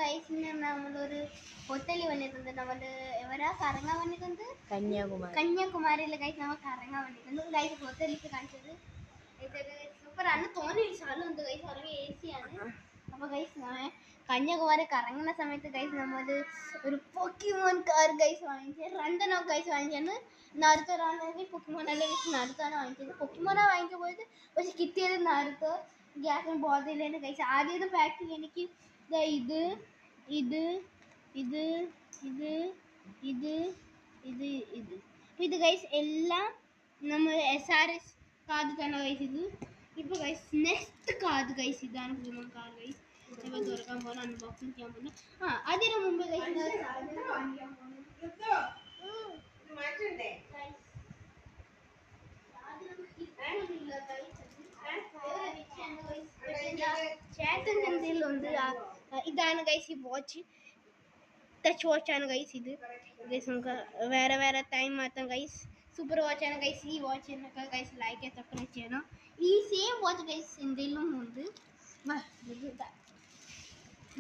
Guys നമ്മളൊരു ഹോട്ടലിൽ വന്നിട്ടുണ്ട്. നമ്മള് എവരാ കറങ്ങാൻ വന്നിട്ടുണ്ട്? കന്യാകുമാരിയിലെ ഗൈസ് നമ്മൾ കറങ്ങാൻ വന്നിട്ടുണ്ട്. ഗൈസ് ഹോട്ടലിലേക്ക് കാണിച്ചത് ഇതൊരു സൂപ്പറാണ്. തോന്നിയൊരു സ്ഥലമുണ്ട് ഗൈസ്, വളരെ AC ആണ്. അപ്പോൾ ഗൈസ് കന്യാകുമാരി കറങ്ങുന്ന സമയത്ത് ഗൈസ് നമ്മൾ ഒരു പൊക്കിമോൻ കാർ ഗൈസ് വാങ്ങിച്ചത്. രണ്ടെണ്ണം ഗൈസ് വാങ്ങിച്ചാണ്. നാരുത്തോരാണെങ്കിൽ പൊക്കിമോൻ അല്ല ഗൈസ്, നാരുത്താണ് വാങ്ങിച്ചത്. പൊക്കിമോനാണ് വാങ്ങിച്ചു പോയത്, പക്ഷെ കിട്ടിയത് നാരുത്തോ. ഗ്യാസിന് ബോധമില്ലേന്ന് ഗൈസ്. ആദ്യത്തെ പാക്കിൽ എനിക്ക് ഇത് ഇത് ഇത് ഇത് ഇത് ഇത് ഇത് ഇത് ഗൈസ് എല്ലാം നമ്മൾ SRS കാർഡ് തന്നെ ഗൈസ്. ഇത് ഇപ്പോൾ ഗൈസ് നെക്സ്റ്റ് കാർഡ് ഗൈസ് ഇതാണ് പൊക്കിമോൻ കാർ ഗൈസ്. ഇപ്പോൾ തുറക്കാൻ പോകുന്ന അൺബോക്സിങ് ചെയ്യാൻ പോകുന്നു. അതിന് മുമ്പ് ഗൈസ് ചേട്ടൻ എന്തെങ്കിലുണ്ട്. ഇതാണ് ഗൈസ് ഈ വാച്ച്, ടച്ച് വാച്ചാണ് ഗൈസ്. ഇത് ഗൈസ് നമുക്ക് വേറെ വേറെ ടൈം മാറ്റാം ഗൈസ്. Super വാച്ചാണ് guys. ഈ വാച്ചിനൊക്കെ ഗൈസ് ലൈക്ക് സബ്സ്ക്രൈബ് ചെയ്യണം. ഈ സെയിം വാച്ച് ഗൈസ് എന്തെങ്കിലും ഉണ്ട്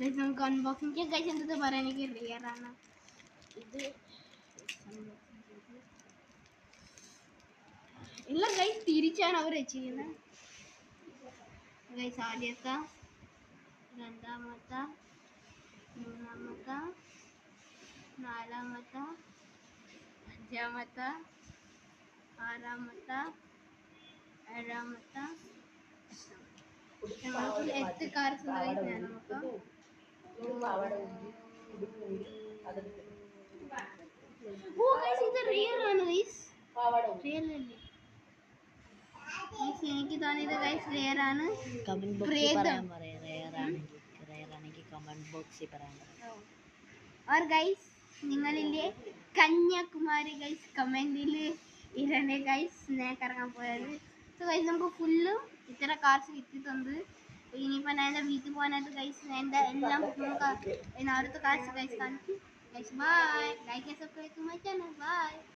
ഗൈസ്. നമുക്ക് അൺബോക്സിങ് ചെയ്യാം ഗൈസ്. എന്ത് പറയാൻ എനിക്ക് റിയറാണ് ഇത്. എല്ലാം ഗൈസ് തിരിച്ചാണ് അവർ ചെയ്യുന്നത് ഗൈസ്. ആദ്യത്തെ, രണ്ടാമത്തെ, മൂന്നാമത്തെ, നാലാമത്തെ, അഞ്ചാമത്തെ, ആറാമത്തെ, ഏഴാമത്തെ, നമുക്ക് 8 കാർസ് നമുക്ക്. ഓ ഗൈസ് ഇത് റിയൽ ആണ് ഗൈസ്. റിയൽ അല്ലേ എനിക്ക് തോന്നിയത് ഗൈസ് റിയൽ ആണ്. ഗൈസ് നിങ്ങളില്ലേ കന്യാകുമാരി ഗൈസ് കമന്റിൽ ഇടണേ ഗൈസ്. സ്നേക്ക് ഇറങ്ങാൻ പോയത്. സോ ഗൈസ് നമുക്ക് ഫുള്ളും ഇത്ര കാർസ് കിട്ടിയിട്ടുണ്ട്. ഇനിയിപ്പോൾ ഞാൻ എൻ്റെ വീട്ടിൽ പോകാനായിട്ട് ഗൈസ് എൻ്റെ എല്ലാം അടുത്ത കാർസ് ഗൈസ് കാണിക്കും guys. Bye. Like and subscribe to my channel. By.